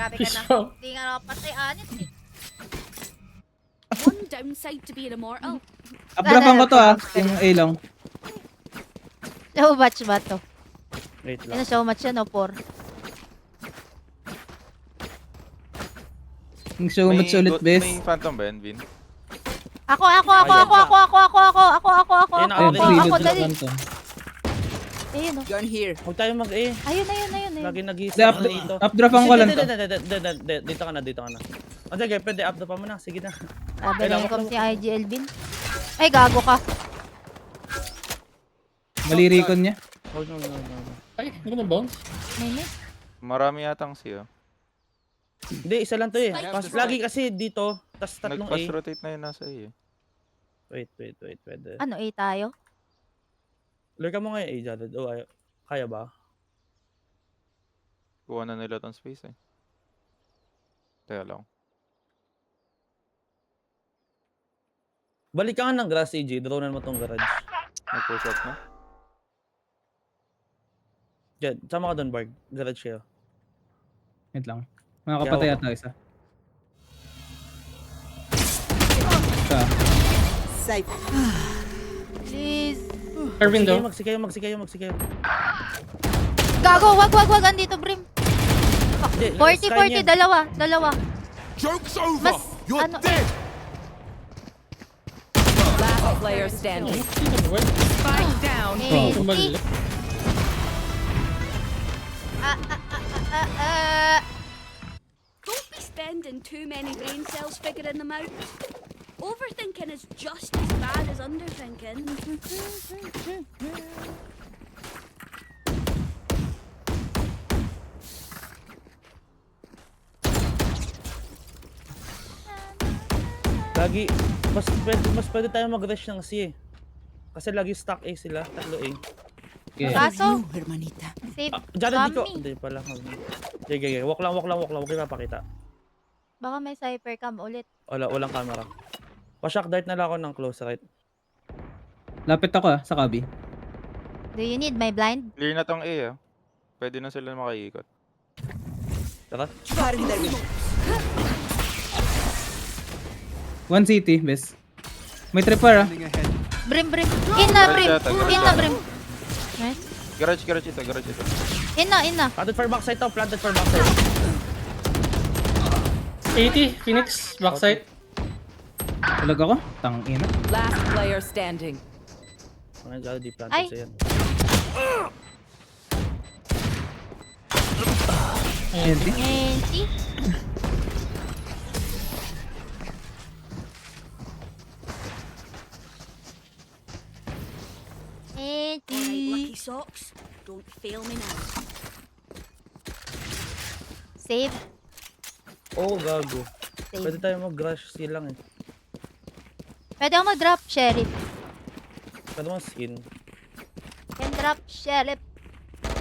Grabe ka na. Hindi nga nakapatay, Anis eh. One downside to being immortal. Updrafan ko to yung A lang. Show match ba to? Wait Ano lang. show match yan o 4? Yung show match ulit, bes. May phantom ba yan, Vin? Ako, Ayun. Ayun, ako, reload na dali. kanto. Ayun o. Gun here. Huwag tayo mag-A. Ayun. Lagi Hindi, nag-iisa dito. updrafan ko lang to. Dito ka na. O sige, pwede updraw pa mo na. Sige na. Sabi na yung si IG Elvin. Ay, gago ka. Mali recon niya. Oh, no. Ay, hindi na bounce. Nini. Marami yatang siya. Hindi, isa lang to eh. Lagi kasi dito, tas tatlong Nag-pass A. rotate na yun nasa A eh. Wait, pwede. Ano, A tayo? Lure ka mo ngayon A, Jared. O, kaya ba? Kuha na nila tong space eh. Teka lang. Balik ka nga ng grass, AJ. Dronean mo tong garage. Nag-push up na. Jed, sama ka doon, Barg. Garage kayo. Wait lang. Makakapatay Yawa. yata isa. Isa. Safe. Please. Or window. Magsikayo. Gago, wag. Andito, Brim. Jed, 40, dalawa. Joke's over. Mas, You're ano, dead. Last player standing. Spike down. Eh, Tumbal. Don't be spending too many brain cells figuring them out. Overthinking is just as bad as underthinking. Lagi, mas pwede tayo mag-rush ng C eh. Kasi lagi stack A sila, tatlo A. Okay. kaso, hermanita. save Jared, di ko. kami. Hindi pala. Okay. Walk lang. Huwag kayo mapakita. Baka may cypher cam ulit. Walang camera. Pa-shock dart na lang ako ng close right. Lapit ako sa kabi. Do you need my blind? Clear na tong A ah. Pwede na sila makaikot. Tara. Cutting their vision. One city, bes. May tripper Brim. In na, Brim. Nice. Garage ito. In na. Planted for backside to. 80, Phoenix, backside. Talag ako? Tangina. Last player standing. Mga Jared, di Ay. planted sa yan. Ayan, di. Eh, see? Alright, lucky socks. Don't fail me now. Save. Oh, gago. Save. Pwede tayo mag-rush C lang eh. Pwede ako mag-drop sheriff. Pwede mo skin. Can drop sheriff.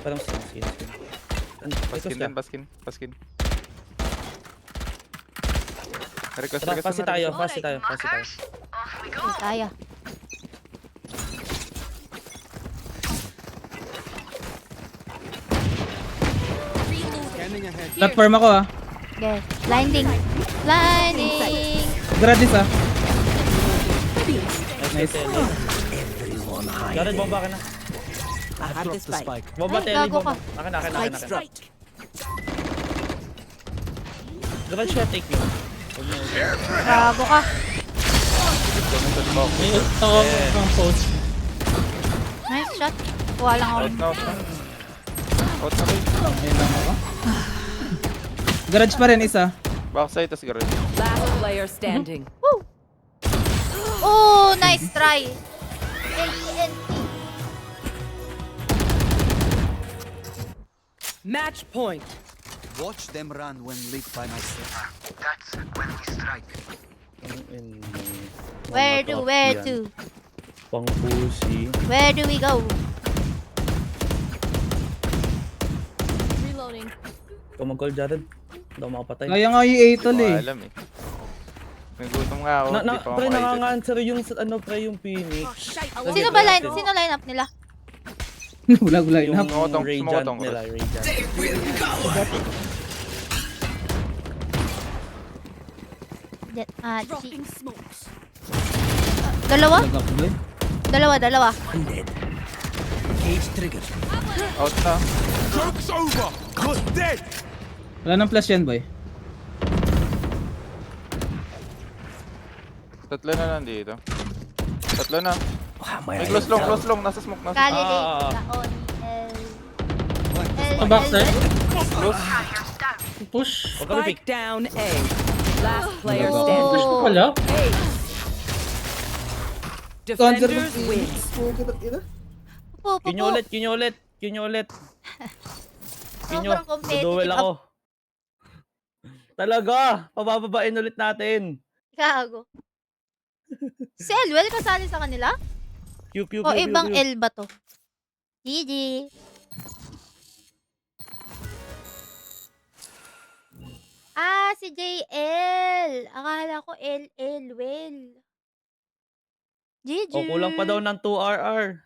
Pwede mo skin. Paskin din, paskin. Request Pasi na. tayo. Kaya. Scanning ahead. Platform ako Okay. Blinding. Gratis Nice. Jared, bomba ka na. I have the spike. Bomba, Ay, Telly, gago bomba. ka. Akin. Spike dropped. Garage siya, take me. Gago ka. May ult ako from post. Nice shot. Kuha lang ako. Out na. Ayun lang ako. Garage pa rin isa. Backside, tas garage. Last player standing. Oh, nice try. Match point. Watch them run when lit by myself. Where to? Pang pussy. Where do we go? Reloading. Ikaw mag-call, Jared. Hindi ako makapatay. Kaya nga yung A tol Hindi ko eh. alam eh. Nagutom nga ako. di pa ako Pre, makaikot. nakanga-answer yung yung Phoenix. Oh, shite. Okay, Sino ba okay. sino line up nila? Wala Yung na. Sumokotong, Radiant sumokotong, nila, Chris. Radiant. Chi. Dropping smokes. Dalawa? Lagak boy. Dalawa. Out na. Joke's over. You're dead. Wala nang flash yan boy. Tatlo na nandito. Tatlo na. May close long. Nasa smoke na. Galilei. Ah. Laon. Sa backside. Close. Push. Huwag kami pick. Spike down A. Last player Oh. standing. Push pa pala. Defenders win. Pupo. Kinyo ulit. Sobrang competitive. Duduel ako. Talaga, pabababain ulit natin. Gago. Si Elwell kasali sa kanila? Q. O ibang L ba to? GG. Si JL. Akala ko Elwell. GG. O, kulang pa daw ng 2 RR.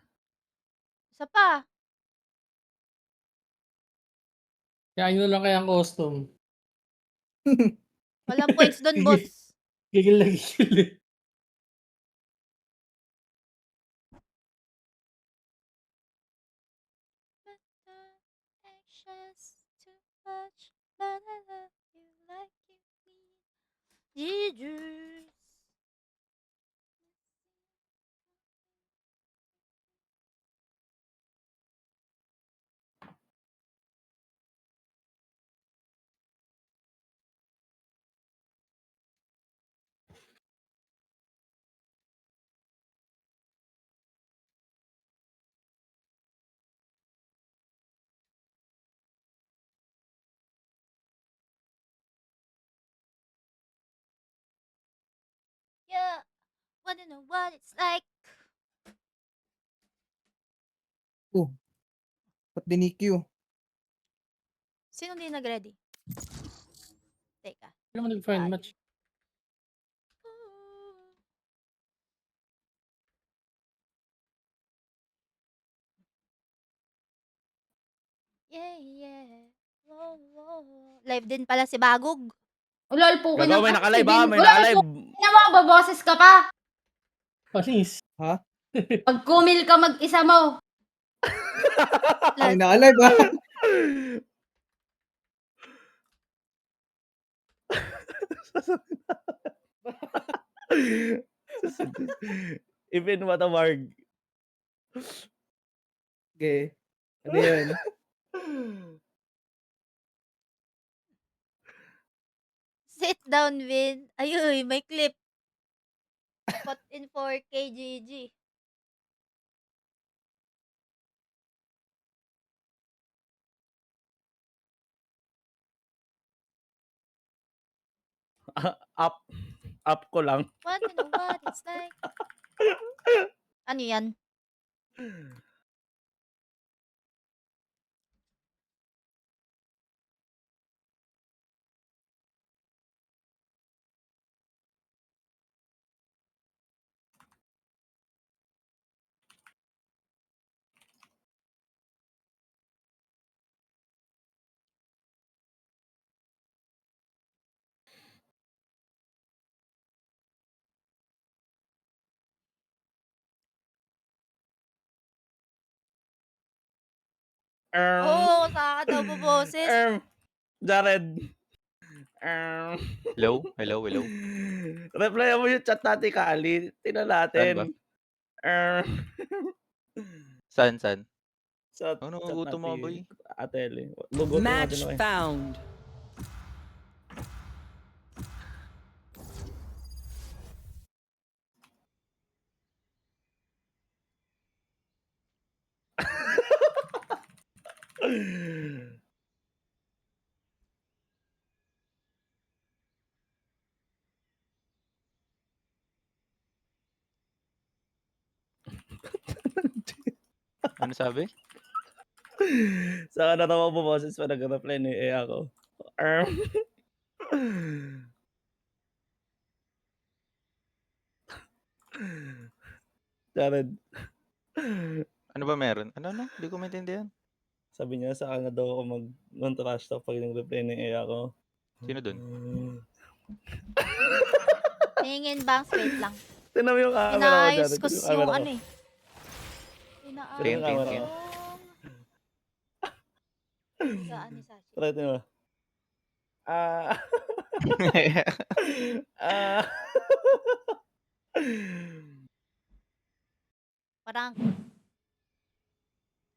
Isa pa. Kaya yun lang kaya ang custom. Walang points doon, boss. Gigil na gigil eh. GG. Yeah, wanna know what it's like. Ba't dinikyu? Sino hindi nag-ready? Teka. Hindi naman nag-find match. Yeah. Whoa. Live din pala si Bagog. Ulol po ka Gagawa, may ng- nakalive Ay, ha, may ulol, nakalive. Tingnan mo, baboses ka pa. Panis. Pag kumil ka mag-isa mo. Ay, na-alive ah. Even Matamarg. Okay. Ano yun? Sit down, Vin. Ayuy, may clip. Put in 4K GG. Up ko lang. Wanna know what it's like. Ano yan? Oo, saka daw po boses. Jared. Hello? Reply mo yung chat natin, Kali. Tingnan natin. Saan? Sa Ano, chat gutom natin. mga boy? Ate Ellie. Gugutom Match natin ako eh. found. Ano sabi? Saka natawa mo boses pa nag-reply ni ako. Jared. Ano ba meron? Ano? Hindi ko maintindihan. Sabi niya sa akin na daw ako mag-non-trash talk pag nag-reply ni ako. Sino dun? Hingin bangs, wait lang. Tinan mo yung camera ko Inaayos dyan. ko Tingnan yung mo ano ako. eh. Inaayos Tin, tin, ko tin. yung... Saan ni Sashi? Try ito mo. Ah. Ah. Parang...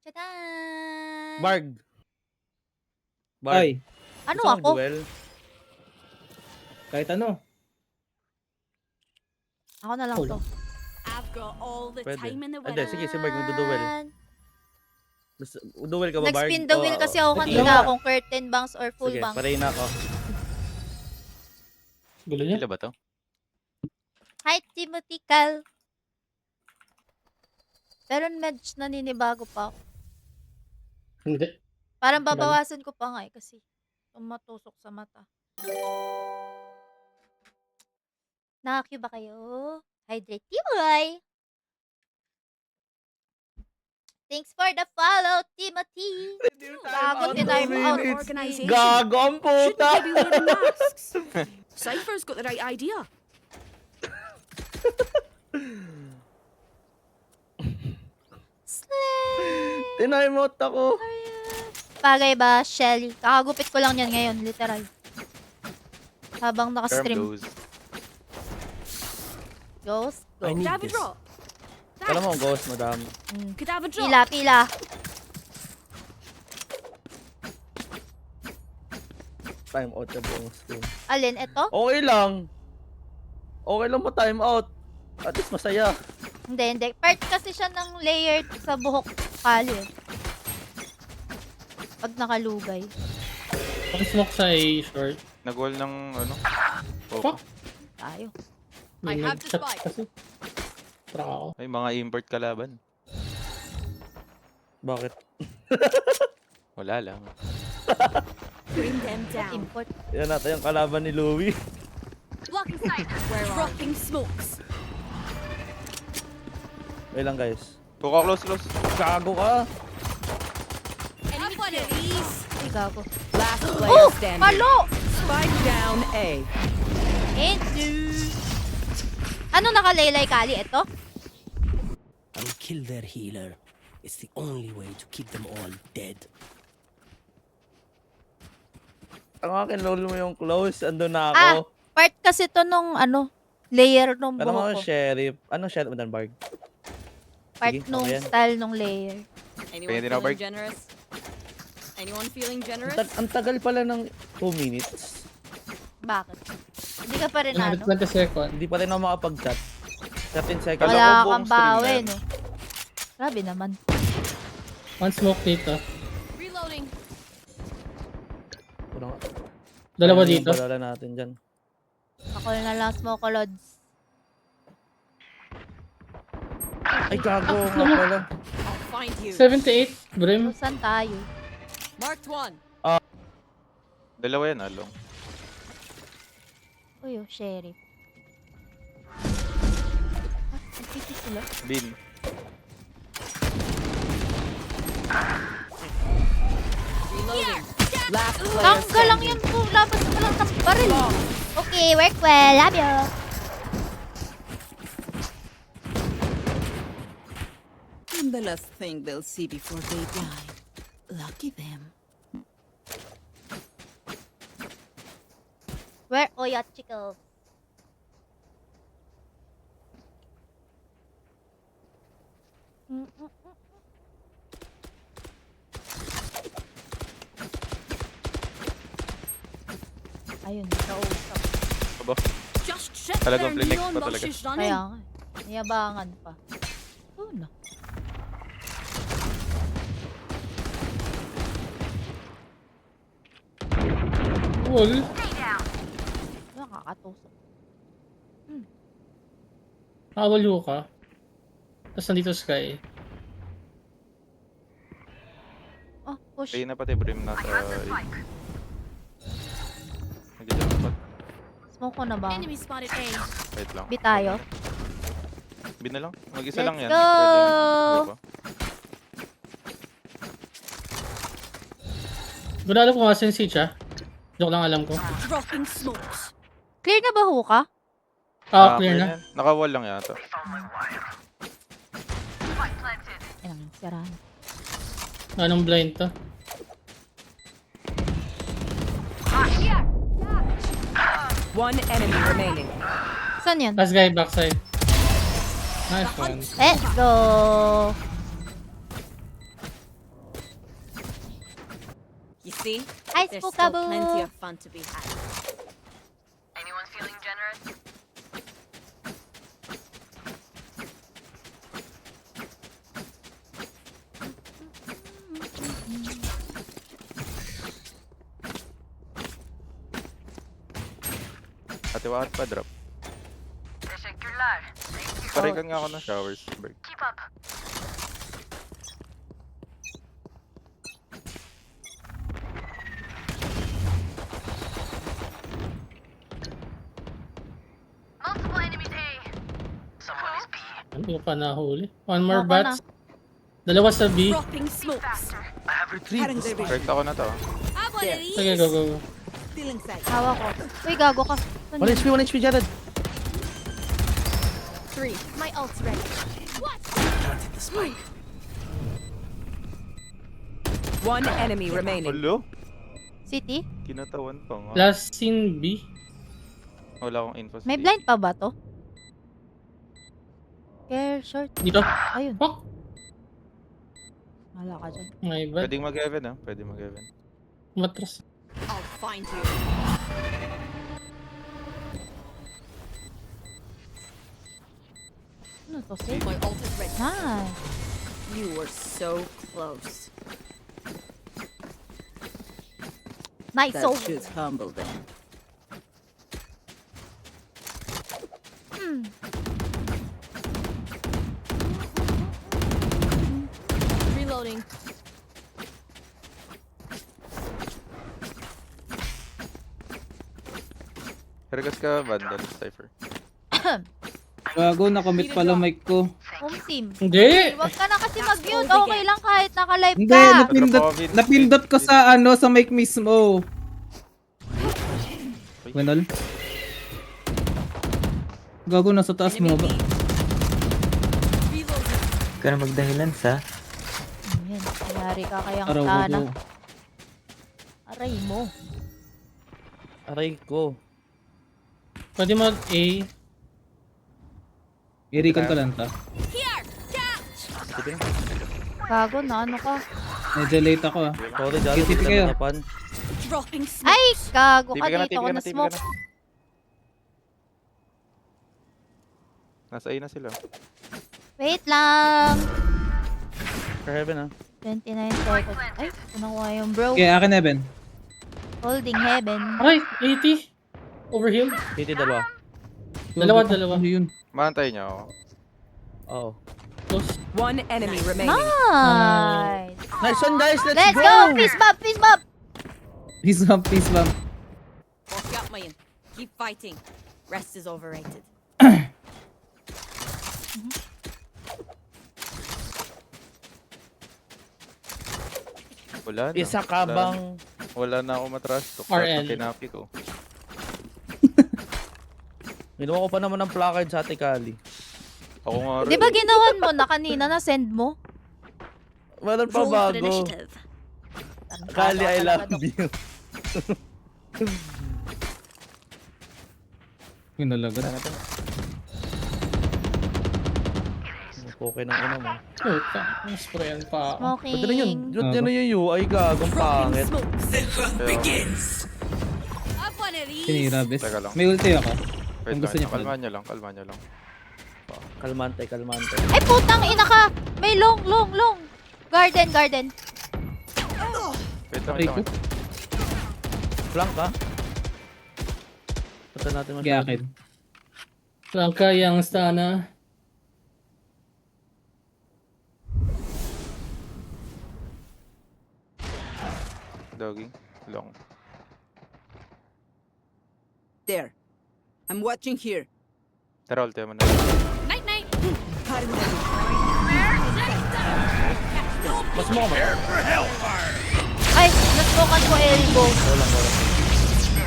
Tadaan! Barg. Ay, Ano Gusto mong ako? duel? kahit ano. Ako na lang Hold to. on. I've got all the Pwede. time in the Hindi, world. sige, si Barg magduduel. Duel ka ba, Barg? Nag-spin the wheel Oo. kasi ako Sige. kanina kung curtain bangs or full Sige, bangs. parehin na ako. Gulo niya. Sila ba to? Hi, Timothy Cal. Pero medyo naninibago pa ako. Hindi. Parang babawasan ko pa nga eh kasi tumatusok sa mata. Nakakyu ba kayo? Hydrate boy! Thanks for the follow, Timothy! Bago tinime out. Organization. Gago ang Shouldn't puta! they be wearing masks? Cypher's got the right idea. Slay! Tinime out ako. Bagay ba, Shelly? Kakagupit ko lang yan ngayon, literal. Habang Term nakastream. goes. Ghost, go. Could I have a drop? Alam mo, ghost, madam. Could I have a drop? Pila, pila. Time out na buong stream. Alin, eto? Okay lang. Okay lang mo time out. At least masaya. Hindi, hindi. Part kasi siya ng layer sa buhok kali. Pag nakalugay. Ang smoke sa A short. Nag-wall ng ano? Oh, Fuck. Tayo. May I have the nag-chat spike. kasi. Truck ako. ay, mga import kalaban. Bakit? Wala lang. Bring them down. Import. Yan natin yung kalaban ni Louie. Blocking sight. Dropping smokes. Wait lang, guys. Buka, close, close. Gago ka! Have one of these. Ay, gago. Last player Oh! standing. Malo! Spike down A. Ano nakalaylay kali? Ito? I'll kill their healer. It's the only way to keep them all dead. Ang akin, lolo mo yung close. Andun na Ah! ako. Part kasi to nung ano, layer nung Alam mo, buhok ko. sheriff. Anong sheriff mo dan, Barg? Part sige, nung okay yan. style nung layer. Anyone Pwede na, feeling Barg? generous? Anyone feeling generous? Ang tagal pala ng 2 minutes. Bakit? Hindi ka pa rin ano? 120 seconds. Hindi pa rin ako makapag-chat. 13 seconds. Kala ko Wala buong kang stream na bawi, yan. no? Grabe naman. One smoke dito. Reloading. Dalawa Ayun yung dito. balala natin dyan. Ako na lang smoke lods. Ay, gago nga pala. I'll find you. 78. Brim. Saan tayo? Marked one. Dalawa yan, along. Uy, oh, sheriff. Nagpipis sila. Bin. Reloading. Last player Tanggal lang yan po. Labas mo lang sa baril. Okay, work well. Love you. And the last thing they'll see before they die. Lucky them. Where Oya Chickles? Ayun, kausap. Aba, Just sit Talagang there, flinex Neon, pa while talaga. she's Kaya running. nga. Niyabangan pa. Oh, no. Wall. Nakakatusok. Nakawalo ka. Tapos nandito Sky. Oh, push. Kaya na pati Brim nasa... Nag-jump spot. Smoke ko na ba? Enemy spotted A. Wait lang. Bi tayo. Bin na lang. Mag-isa Let's lang yan. go! Pwede. Diba? Wala alam kung asan si Cha. Joke lang alam ko. Dropping smokes. Clear na ba, Huka? Clear na. yan. Naka-wall lang yata. Yan, sirahan. Anong blind to? One enemy remaining. Saan yun? Last guy backside. Nice one. Let's go! You see? Ice There's po still kabo! plenty of fun to be had. Atiwaat pa drop. Parikan nga ako ng showers. Break. Hindi ko pa nahuli. One more Ako bats. Dalawa sa B. Dropping smokes. Break ako na to. Have one of these. Sige, go, go, go. Hawa ko. Uy, gago ka. Saan 1 yun? HP, 1 HP, Jared. 3. My ult's ready. What? One enemy remaining. Hello? City? Kinatawan pa nga. Last scene B. Wala akong info. May blind pa ba to? Care short. Dito. Ayun. Fuck. Wala ka dyan. My bad. Pwedeng mag-Evan ah. Pwede mag-Evan. Matras. I'll find you. Ano to, safe? My ult is ready. Nice. You were so close. Nice, That so. should humble them. Reloading. Regas ka, Vandal, Cypher. Gago, nakomit pala mic ko. Home team. Hindi! Huwag ka na kasi mag-mute. Okay lang kahit naka-live Hindi, ka. napindot ko sa ano, sa mic mismo. Ganun. Gago, nasa taas mo ba? Ka na magdahilan sa Ayan, nangyari ka kayang Araw sana. ko. Aray mo. Aray ko. Pwede mag-A. Irikan ka lang ta. Here! Catch! Sige na. Gago na, ano ka? Medyo late ako ah. Sorry, Jared. Tipi kayo. Dropping smoke. Ay, gago ka TV ka na, dito TV ako ka na na, TV ka smoke. na. Nasa A na sila. Wait lang. For heaven, ah. 29 seconds. Ay, kunakuha yung bro. Okay, akin Evan. Holding heaven. Okay, 80. Overheal. Piti, dalawa. Dalawa. Ano yun? Mahantay niya ako. Oo. Close. One enemy remaining. Nice. Nice one, guys. Let's go. Peace bump, peace bump. Peace bump, peace bump. Walk up, man. Keep fighting. Rest is overrated. Wala na. Isa ka Wala bang... na. Wala na ako matras to. RL. Kinapi ko. Ginawa ko pa naman ng placard sa Ate Kali. Ako nga rin. Di ba ginawan mo na kanina na send mo? Meron pa Roll for bago. initiative. Kali, I love you. Yun nalagad. Okay ng ina mo. Puta. Sprayan pa ako. Pwede na yun. Smoking. Yun na yung UI, gagong pangit. Smokes. Kaya, Have one of these. Sinira, bes. Teka lang. May ulti ako. wait Kung gusto lang. niya Kalma niya lang. Kalma niya lang. Kalmante, kalmante. Ay, putang ina ka. May long. Garden. Wait lang, Aray wait ko. lang. Flank ka? Punta natin Okay, akin. Langka yung stana. Doggy. Long. There. I'm watching here. Tara, ulti mo na. Night night. Mas mo ka Ay, nasmokan ko elbow.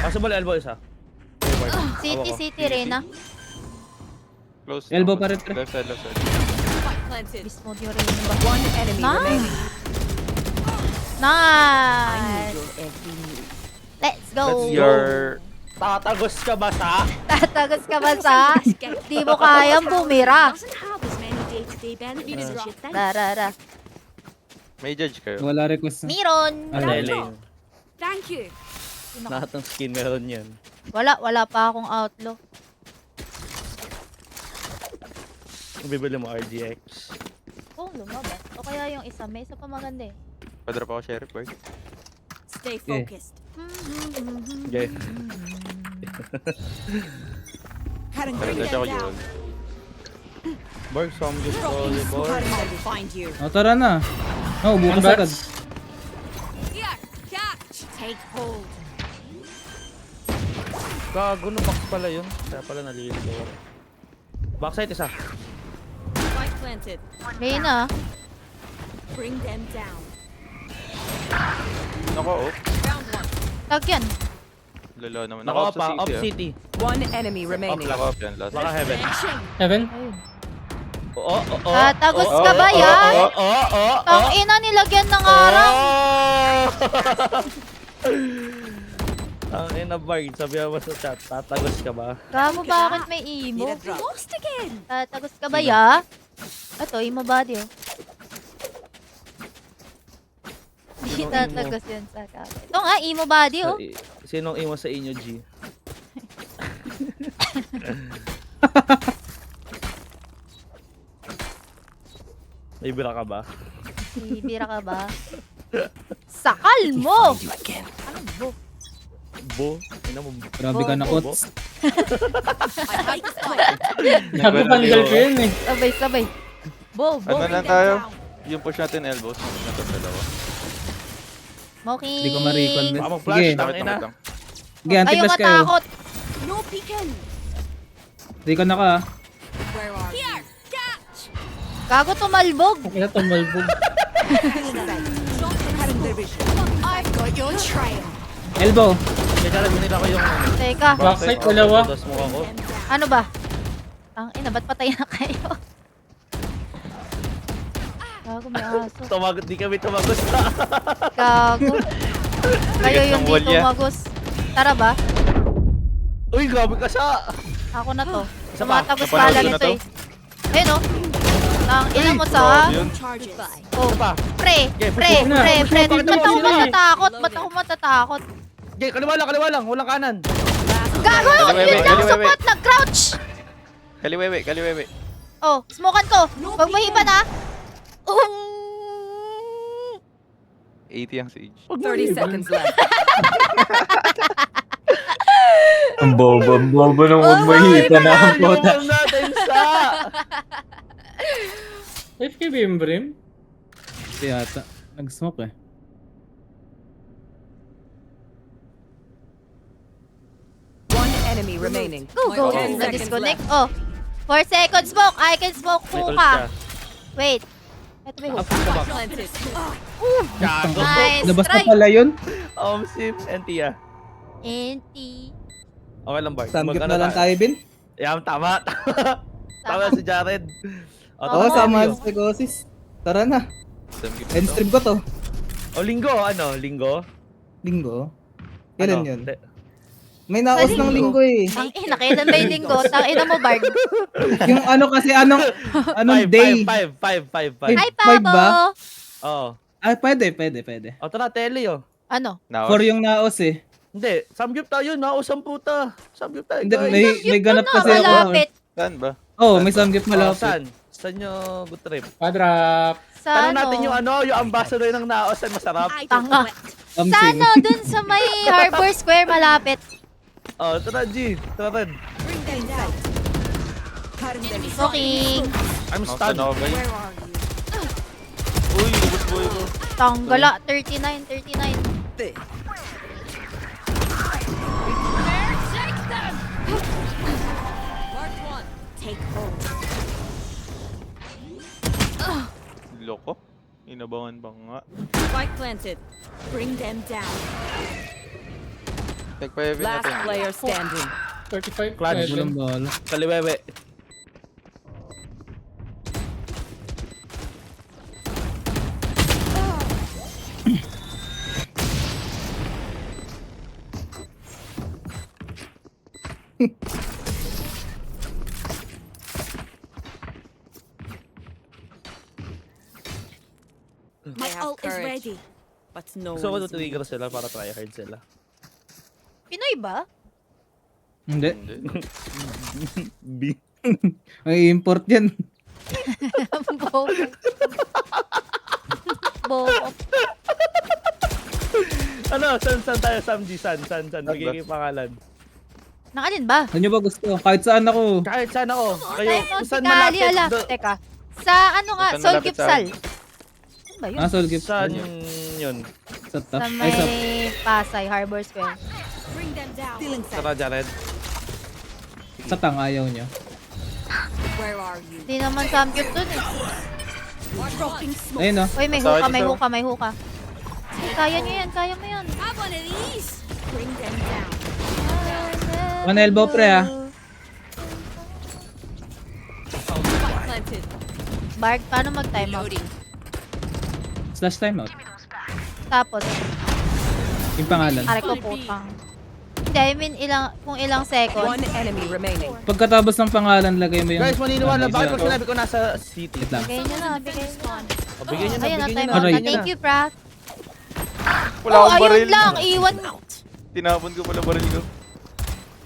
Possible elbow isa. City, Reyna. Close. Elbow pa rin, pre. Left side, left side. Beast mode yung rin ba? One enemy remaining. Nice! Let's go! That's your... Tatagos ka ba sa? Tatagos ka ba sa? Di mo kayang bumira. Doesn't have as many day-to-day benefits as you think. Rarara. May judge kayo. Wala request. Miron! Lele. Thank you. Lahat ng skin meron yan. Wala pa akong outlaw. Bibili mo RGX. Oh, lumabas. O kaya yung isa, may isa pa maganda eh. Padrop ako sheriff, boy. Stay focused. Okay. Nag-dash ako yun. Borg, some just volleyball. Find you. O, tara na. Oh, bukas agad. Here, catch. Take hold. Gago na box pala yun. Kaya pala nalilito ako. Backside isa. Spike planted. Reyna. Bring them down. Nako, oh. Tag yan. Lalo naman. Naka Naka-off pa, sa off city, One enemy remaining. Naka-off yan, last. Baka heaven. Heaven? Ayun. Oo, oo. Tatagos ka ba yan? Oo. Tang ina, nilagyan ng arang. Ang ina Barg, sabi mo sa chat, tatagos ka ba? Gago, bakit may emo? Lost again. Tatagos ka ba ya? Ito, emo body oh. Di tatagos yun sa kaka. Ito nga, emo body oh. Sinong imo sa inyo, G? May bira ka ba? Bibira ka ba? Sakal mo! Ano bo? Bo? Ina mo. Grabe ka na, Bo. Kots. Gago panggal ko yun eh. Sabay. Bo. Ano lang tayo? Yung push natin elbows. Nato dalawa. Moki. Hindi ko ma-recon din. Baka mag-flash, Sige, tang Takot ina. lang. sige, Ayaw anti-flash kayo. matakot. No peeking. Recon na ka, ah. Here, catch. Gago tumalbog. Kaya tumalbog. I've got your trail. Elbow. Kaya nila ko yung... Teka, Backside, dalawa. Dos mo ako. ano ba? Ang ina, ba't patay na kayo? Gago, may aso. Tumagot, di kami tumagos na. Gago. Kayo yung ng wall di niya. tumagos. Tara ba? Uy, grabe ka siya. Ako na to. Isa pa. Tumatagos Napanood pala ko na nito to. eh. Ayun oh. Ang ina mo sa... Grabe yun. Charges. Oh, Isa pa. pre. Okay, Pre. push mo na. Ba't Bakit ako naman sila eh? matatakot? Ba't ako matatakot? Okay, kaliwa lang. Walang kanan. Gago! Kaliwewe, Yun lang kaliwewe. support! Nag-crouch! Kaliwewe. Oh, smokan ko. Huwag mo hiban ha. 80 ang siege. 30 seconds left. Ang bobo nung magmahita na ang puta. Iwan natin sa... FKB yung Brim? Ito yata. Nag-smoke eh. One enemy remaining. Go. 10 seconds Na-disconnect. Oh. 4 seconds smoke. I can smoke May ult ka. ka. Wait. Ito ba yung Up ka ba? Planted. Gago. Nice Labas na try. pala yun. Sim, NT ah. NT. Okay lang, Bart. Samgip na lang tayo, Bin. Yan, tama. Tama si Jared. O, Oo, tama sama tayo. sa psychosis. Tara na. End End stream ko to. O, linggo. Ano? Linggo? Linggo. Kailan Ano? yun? Hindi. May naos ng linggo eh. Ang ina, kailan ba yung linggo? Tangina mo, Bard. Yung ano kasi, anong day? Five. Hi, Five Pabo. ba? Oo. Ah, pwede. O, tara, tele oh. Ano? For yung naos eh. Hindi, samgyup tayo. Nausang puta. Samgyup tayo, Hindi, guys. may ganap na, kasi ako. malapit. Saan ba? Oh, may samgip Oh, malapit. saan? Saan nyo good trip? Padrap. Sa Tanong natin yung yung ambassador ng naos ay masarap. I don't Tanga. know it. Sa Something. ano, dun sa may Harbor Square malapit. Oh, tara G. Tara rin. Bring them down. Smoking. I'm Saan stunned. ako ba? Where are you? Uy, lubos boy ko. Tanggala. 39. Mark one. Take hold. Loko. Inabangan ba nga? Spike planted. Bring them down. Tagpa-heavy Last natin. player standing. 35. Clutch. Heaven. Walang bala. Kaliwewe. My ult is ready. But no So, one ano is trigger sila para tryhard sila. Pinoy ba? Hindi. Hindi. B. May import yan. Bobo. Bobo. Ano? Saan tayo, Sam G? Saan? Magiging pangalan. Nang alin ba? Ano nyo ba gusto? Kahit saan ako. Kahit saan ako. Kayo, Tayo kung si saan Kali, malapit. ala. Teka. Sa ano nga, Saan Soul malapit sa Gipsal. Ano ba yun? Ah, Soul Gift. Saan yun? Sa top. Sa Ay, sa... may Pasay, Harbor Square. Bring them down. Stealing sight. Tara, Jared. Sa tang ayaw nyo. Where are you? Hindi naman samgyup dun eh. Dropping smoke. Ayun no. Uy, may Sa hookah, akin may ito. hookah, may hookah. Ay, kaya nyo yan, kaya mo yan. Have one of these. Bring them down. One elbow pre ah. Spike planted. Bark, paano mag-time out? Slash timeout. Tapos, Yung pangalan. aray ko putang. Hindi, I mean, kung ilang seconds. enemy remaining. Pagkatapos ng pangalan, lagay mo yung... Guys, maniniwala. Ano, Bakit isa. pag sinabi ko nasa city? Wait lang. Bigay nyo na, bigay nyo na. O, bigyan nyo na, Ayan, bigyan time nyo out na. Aray. na. Thank you, Prat. Wala Oh, akong ayun baril. lang. Iwan. Tinapon ko pala baril ko.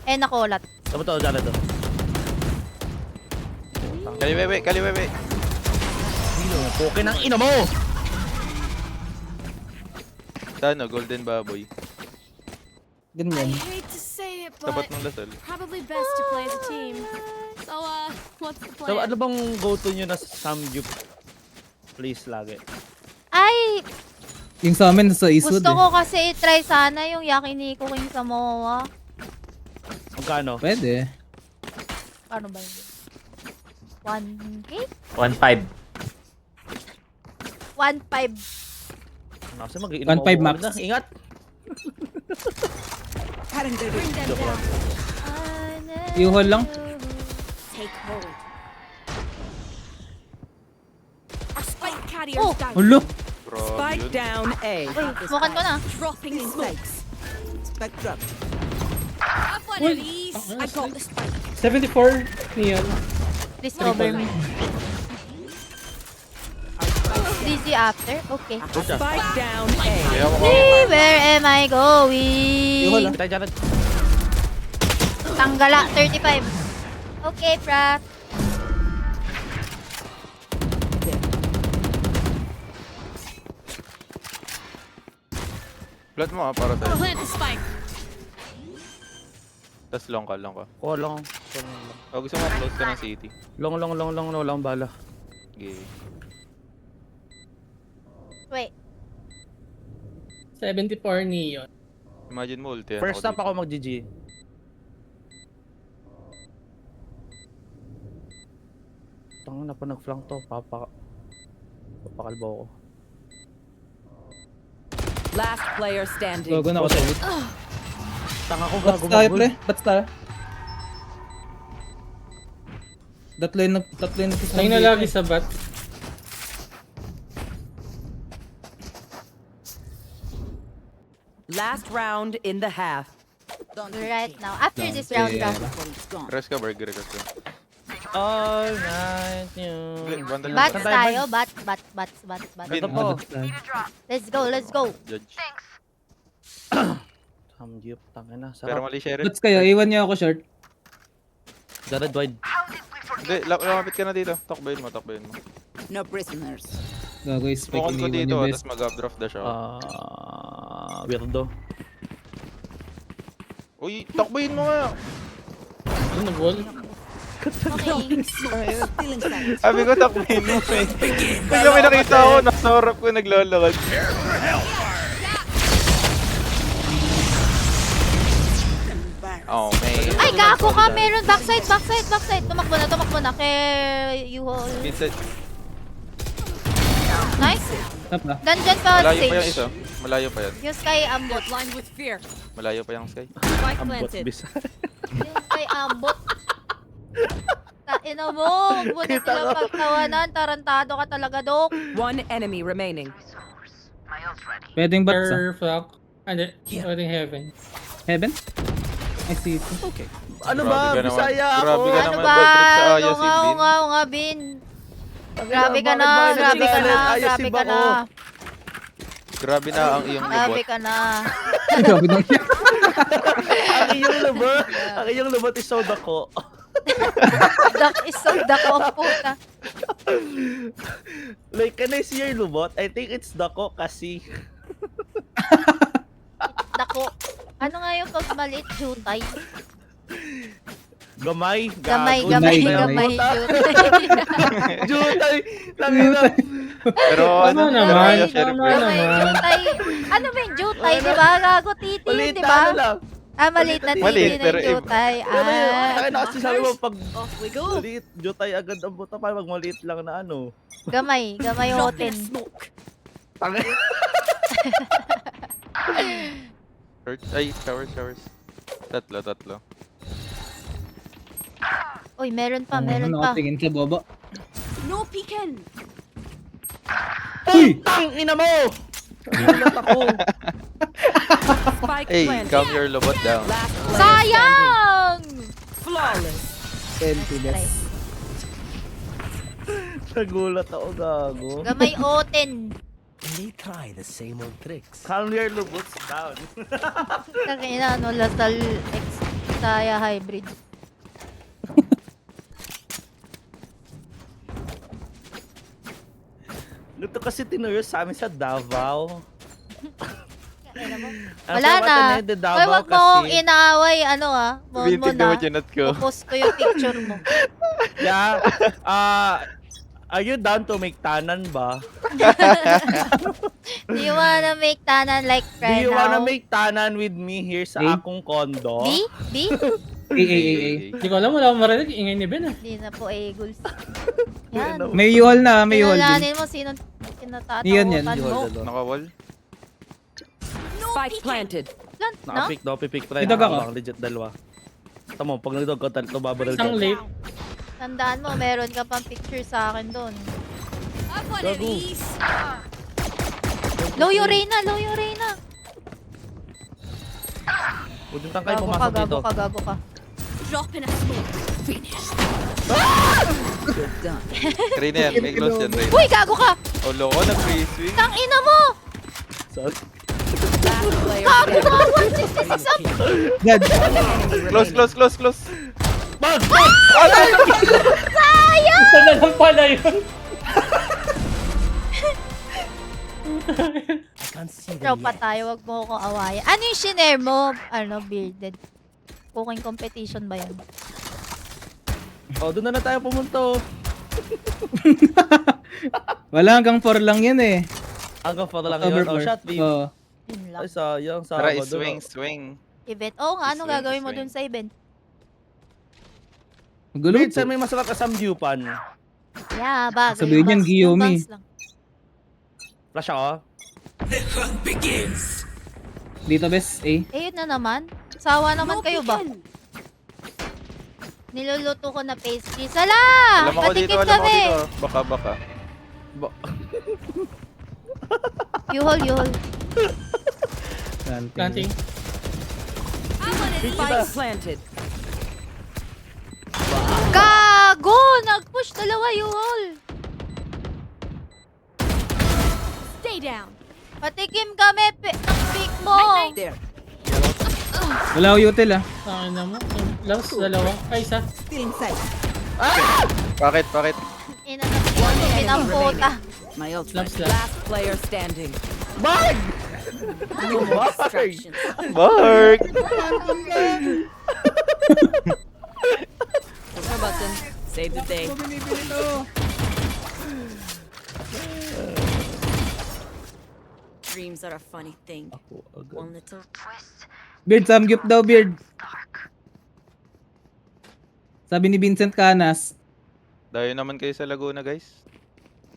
Nakulat. Tama to, Jared to. Kaliwewe, kaliwewe. Okay ng ina mo! Sa ano, golden baboy. Ganyan. Hate to say it, Tapat but ng lasal. probably best to play as a team. So, what's the So, plan? ano bang go-to nyo na Samgyup place lagi? Ay, Yung sa amin, sa Eastwood gusto eh. ko kasi i-try sana yung Yakiniku King Samoa. Magkano? Pwede. Paano ba yun? 1K? 1.5. 1.5. Kasi mag-iinom 1.5 ako max. na. Ingat! Bring them down. U-haul lang. Take hold. Our spike carrier's Oh. down. Ulo! Grabe yun. down A. Uy, smokan ko na. Dropping smoke. Spike drop. Have one of these. I got the spike. 74 Neon. Please cover me. Dizzy after? Okay. Spike down A. Kaya ako Hey, where am I U-haul going? ah. Kita, Jared. Tanggala, 35. Okay, Prat. Plat mo para tayo. Plant the spike. Tas long ka, long ka. Oh, long. O gusto mo close ka ng city. Long, wala akong bala. Okay. Wait. 74 Neon. Imagine mo ulti yan. First stop dito. ako mag-GG. Tanga na pa nag-flank to. Papakalbo ko. Last player standing. Gago na ako sa ult. Tanga ko Bats gago. tayo pre. Bats tayo. Tatlo yung Tayo na lagi sa bat. Last round in the half. Right now. After this round, Yeah. round. Rest ka, burger, rest ka. All night Hindi, yun. bundle na Bats bundle. tayo. Bats. Bin, Ito po. Let's go. Judge. Samgyup, tanga na. Pero Sarap. mali sheriff. Bats kayo, iwan niyo ako short. Jared wide. Hindi, lumapit ka na dito. Takbayin mo. No prisoners. Gago is spike Bukod ko iniwan dito, niyo best. tapos mag-updraft dash ako. Weirdo. Uy, takbayin mo nga. Ano na ball? Okay. Stealing sight. Sabi ko, takbayin mo eh. Bigla may nakita ako, nasa harap ko naglalakad. Oh, man. Ay, gago ka. Meron. Backside. Tumakbo na. Kay U-haul. Vincent, Nice. Tap na. Nandyan pa malayo pa yung stage. isa. Malayo pa yan. Yung Sky ambot. Blind with fear. Malayo pa yung sky. Spike Ambot planted. bis. Yung Sky ambot. Ina mo. Buti sila pagtawanan. Tarantado ka talaga, Dok. One enemy remaining. Pwedeng bats ah. Air flock. Hindi. Pwedeng heaven. Heaven? Ay, city. Ano Grabe ba? ka naman. Bisaya ako. Grabe ka Ano naman, ba? bad trip sa Oo Ayasin nga, oo din. nga, oo nga, Bin. Grabe ka Bakit na, ba grabe ka na, nagagalit? Ayasin grabe ba ka na. ako? Grabe na ang iyong Grabe lubot. ka na. Grabe nang Ang iyong lubot is soda ko. Dak isang dako ang puta. Like, can I see your lubot? I think it's dako kasi. Dako. Ano nga yung pag maliit, jutay? Gamay. Gamay, gago. gamay, gamay. gamay, jutay. Jutay. Langina. Pero ano Tama naman, naman, Kuya Sheriff tama Bird? Gamay, naman. jutay. Ano ba yung jutay, di ba? Gago titi yun, Maliit di na ba? ano lang. Ah, maliit na Maliit, titi na pero yung iba. jutay. Pero yun, Ah, kaya na kasi sabi mo pag Off we go. maliit, jutay agad ang buta para pag maliit lang na ano. gamay, gamay Drop in oten. a smoke. Tangin. Ay, showers. Tatlo. Uy, meron pa, meron pa. Nakatingin sa baba. No peeking. Uy! Tang ina mo! Nagulat ako. Spike Hey, planted. calm your lubot down. Last player Sayang! standing. Flawless. 10 to death. Nagulat ako, gago. Gamay oten. They try the same old tricks. Calm your lubots down. Kakina, ano, Lasal X Saya Hybrid. Ito kasi tinuyo sa amin sa Davao. Alam mo? Ang Wala sarap na. natin sa Hoy, Davao wag mo akong kasi. inaaway, ano Mohon mo Tingnan mo na. chinat ko. Post ko yung picture mo. Yeah. Are you down to make tanan ba? Do you wanna make tanan like Do right you wanna now? make tanan with me here sa Eh? akong kondo? B? B? Ay. Hindi ko alam, wala akong marinig. Ingay ni Ben ah. Hindi na po Eagles. Yan. May U-haul na, may U-haul din. Kilalanin mo sino Yan, yan. kinatatakutan mo. Nakawall? Spike planted. Lan, no? Naka-pick daw, pick try. Idog ako. Legit dalawa. Tama, pag nagdog ka, tumabaril ka. Isang late. Tandaan mo, meron ka pang picture sa akin doon. Have one of Gago. these. Low yung Reyna, low yung Reyna. Huwag yung tangkay Gago ka, pumasok gago dito. ka, gago ka. Drop in a smoke. Good done. Reyna yan, may close yan, Reyna. Uy, gago ka! Oh, loko, nag-free swing. Tang ina mo! Sorry. Last player Gago standing. ka! 166 up! Dead. Close. Bag! Isa na lang pala yun. I can't see them Tropa yet. tayo, wag mo akong awayan. Ano yung shinare mo? Ano, bearded? Cooking competition ba yan? Oh, doon na tayo pumunta. oh. Wala, hanggang 4 lang yan eh. Hanggang for lang yun. Oh, shot beam. Oo. Yun lang. Ay, sayang. Tara, Sabado. swing. Event. Oo nga, anong Swing, gagawin mo swing. dun sa event? Gulo Wait, po. saan may masarap ka samgyupan? Yeah, bagay. Sabihin Yung yan, Guillaume. bangs lang. Flash ako. Dito, bes. A. Eh, yun na naman. Sawa naman No kayo ba? peeking. Niluluto ko na pastry. Sala! Alam ako dito, Patikim alam ako kami! dito. Baka. Yuhol. Planting. Have one of these. Spike planted. Gago! Nag-push dalawa yuhol. Stay down. Patikim kami ng pick mo. There. Wala ko util ah. Tangin na mo. Last, dalawa. Ay, isa. Still inside. Bakit? Ina na pinamputa. My ult. Last. Last player standing. Bag! No more distractions. Bark! Push my button. Save the day. Dreams are a funny thing. One little twist. Beard, samgyup daw, Beard. Sabi ni Vincent Canas. Dayo naman kayo sa Laguna, guys.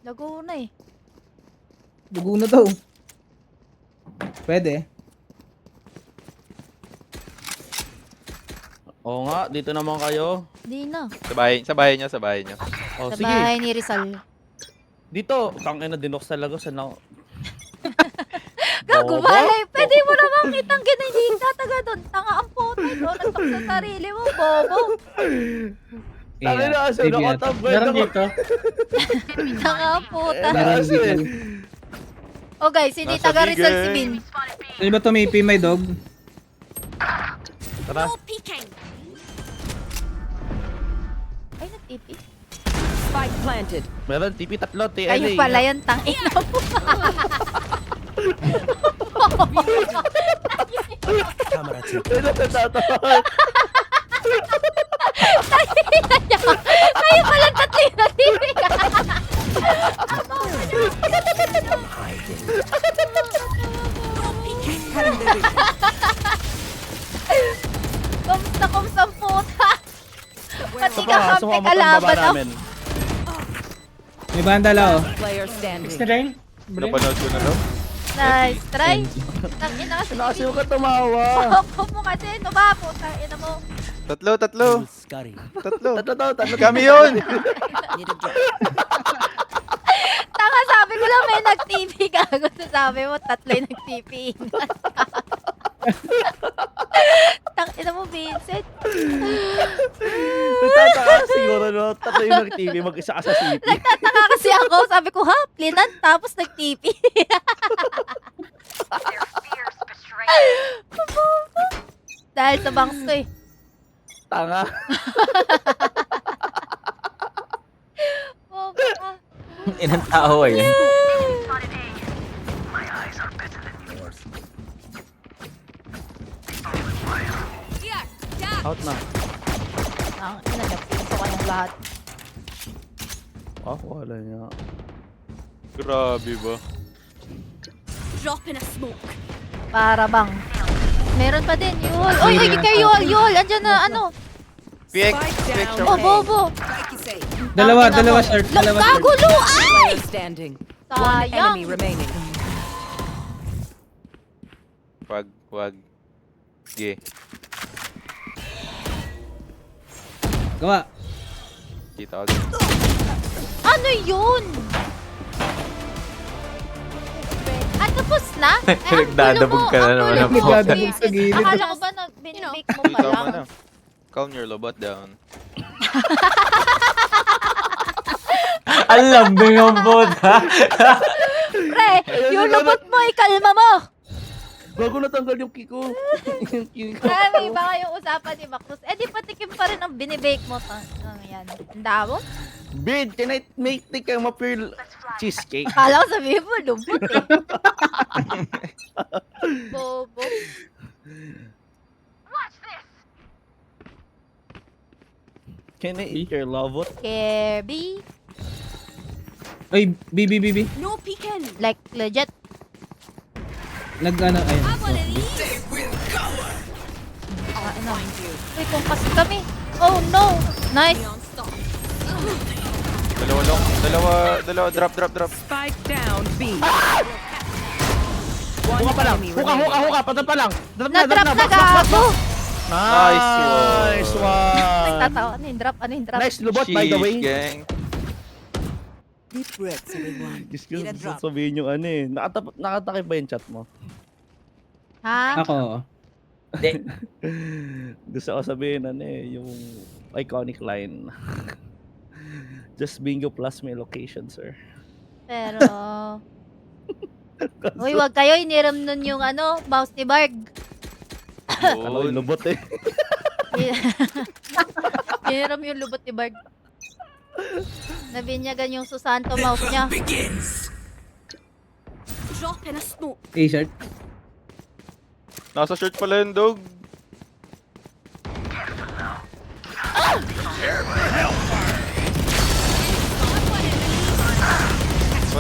Laguna eh. Dugo na daw. Pwede. Oo nga, dito naman kayo. Di na. Sa bahay niyo. Oh, Sa sige. bahay ni Rizal. Dito, tangin na dinok sa Lagos. Ano? Gago, Bobo? malay. Pwede mo naman. mo kitang gininig na taga doon. Tanga ang puta. Ikaw nagtok sa sarili mo, bobo. Tangin na kasi, TV ata. nakatabay Meron ako. dito. Tanga ang puta. Meron Kasi, dito. O guys, hindi Nasa taga Rizal si bigay. Bin. Sino ba tumipi, my dog? tara. No peeking. Ay, nag-tipi. Spike planted. Meron, TP tatlo, TLA. Kayo pala yan, tangina mo. Camera team. Ay, natatawa. Kayo pala tatlo yung nag-tipi. Hiding. Kumusta ang puta. Pati ka Sumama, kampi sumama kalaban baba ako. namin. May bandala oh. Player standing. Next na rin. Napanood ko na daw. Nice try. Tangina kasi. Kasi ka tumawa. Ako mo kasi, tumabo. Tangina mo. Tatlo, tatlo. Scurry. Tatlo. Tatlo. Kami yun. Need a drop. Tanga, sabi ko lang may nag-TV gago. Sabi mo, tatlo yung nag-TV. Tangina mo, Vincent. Nagtataka siguro, no? Tatlo yung nag-TV, mag-isa ka sa city. Nagtataka kasi ako. Sabi ko, ha? Plinan, tapos nag-TV. Dahil sa bangs ko eh. Tanga. Oh, baka. Inang tao ay. Here. Yeah. Out na. Tangina, nag-pinto kayong lahat. Oh, wala niya. Grabe ba? Drop in a smoke. Para bang. Meron pa din, Yul. Oy, oy, kayo, Yul. Andyan na, ano. PX, Spike PX, down. Oh, bobo. Dalawa Tangina mo. short. Dalawa short. Kagulo, ay! Player standing. One Sayang. enemy remaining. wag. Ge. Gawa. Kita ko din. Ano yun? Ah, tapos na? Eh, ang Nagdadabog gulo mo, ka na ang naman gulo ng mo. bota. Nagdadabog sa gilid. Akala ko ba binibake mo pa Ikaw lang? mo na. Calm your robot down. Ang lambing ang bota. Pre, yung lubot mo, ikalma mo. Bago natanggal yung kiko. Yung kiko. Ah, may iba kayong usapan ni Macruz. Eh, di patikim pa rin ang binibake mo. Yan. Ang damo? Bid, can I take a mapir cheesecake? Akala ko sabihin mo, lubot eh. Bobo. Can I eat your lovot? Kirby. Oy, B. No peeking. Like, legit. Nag-ano, ayun. Have one of these. Ah, ano. Uy, kung kasi kami. Oh, no. Nice. Neon stop. Dalawa long. Dalawa. Drop. Spike down B. Huka pa lang. Huka. Patad pa lang. Drop Na-drop na Box. gago. Nice Nice one. Nagtatawa. Ano yung drop? Ano yung drop? Nice lubot, by the way. Shit, gang. Deep breaths, everyone. Diyos ko, Need a drop. sasabihin yung ano eh. Nakatakip ba yung chat mo? Ha? Ako. Gusto ko sabihin ano eh, yung iconic line. Just bingo plus may location, sir. Pero... Uy, wag kayo. Iniram nun yung ano, mouse ni Barg. Ano yung Yun. lubot eh. Iniram yung lubot ni Barg. Nabinyagan yung Susanto mouse niya. Drop in a smoke. A-short. Nasa shirt pala yung dog.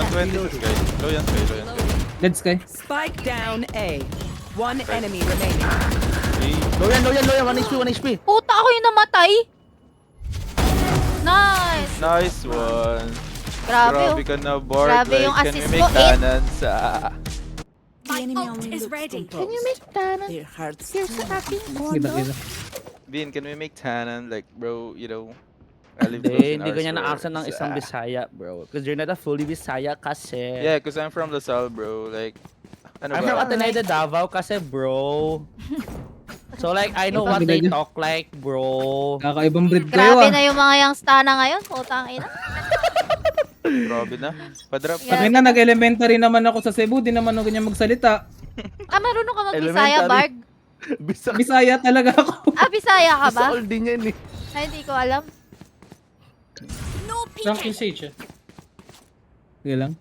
Low yan, Sky. Let's go. Spike down A. One enemy remaining. Low yan. 1 HP. Puta, ako yung namatay. Nice. Nice one. Grabe, Grabe ka na, Bart. Grabe yung Can assist we mo, make eh. cannons? My ult is ready. Can you make tannan? Their hearts. Here's the ating Kita. Bean, can we make tannon? Like, bro, you know, I live close Hindi, in hindi our ganyan na accent ng squares. isang Bisaya, bro. Because you're not a fully Bisaya kasi. Yeah, because I'm from Lasal, bro. Like, Ano I'm from ba? Ateneo Davao kasi bro. So like, I know what they talk like, bro. Kakaibang breed kayo Grabe ah. na yung mga youngstana ngayon. Putang ina. Grabe na. Padrop. Yeah. Sakin na, nag-elementary naman ako sa Cebu, di naman ako ganyan magsalita. Marunong ka mag-Bisaya, Elementary. Barg? Bisaya talaga ako. Bisaya ka ba? All din yan eh. Ay, hindi ko alam. No Drunk peeking. Sage eh. Sige lang.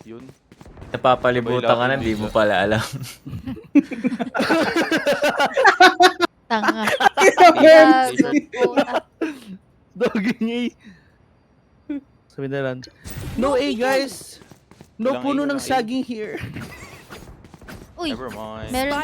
Yun. Napapalibutan ka na, di mo pala alam. Tanga. Gago, puta. Doggy niya eh. Sabi na lang. No A guys. No Walang A, puno ng walang A. saging here. Uy, Never mind. meron Spike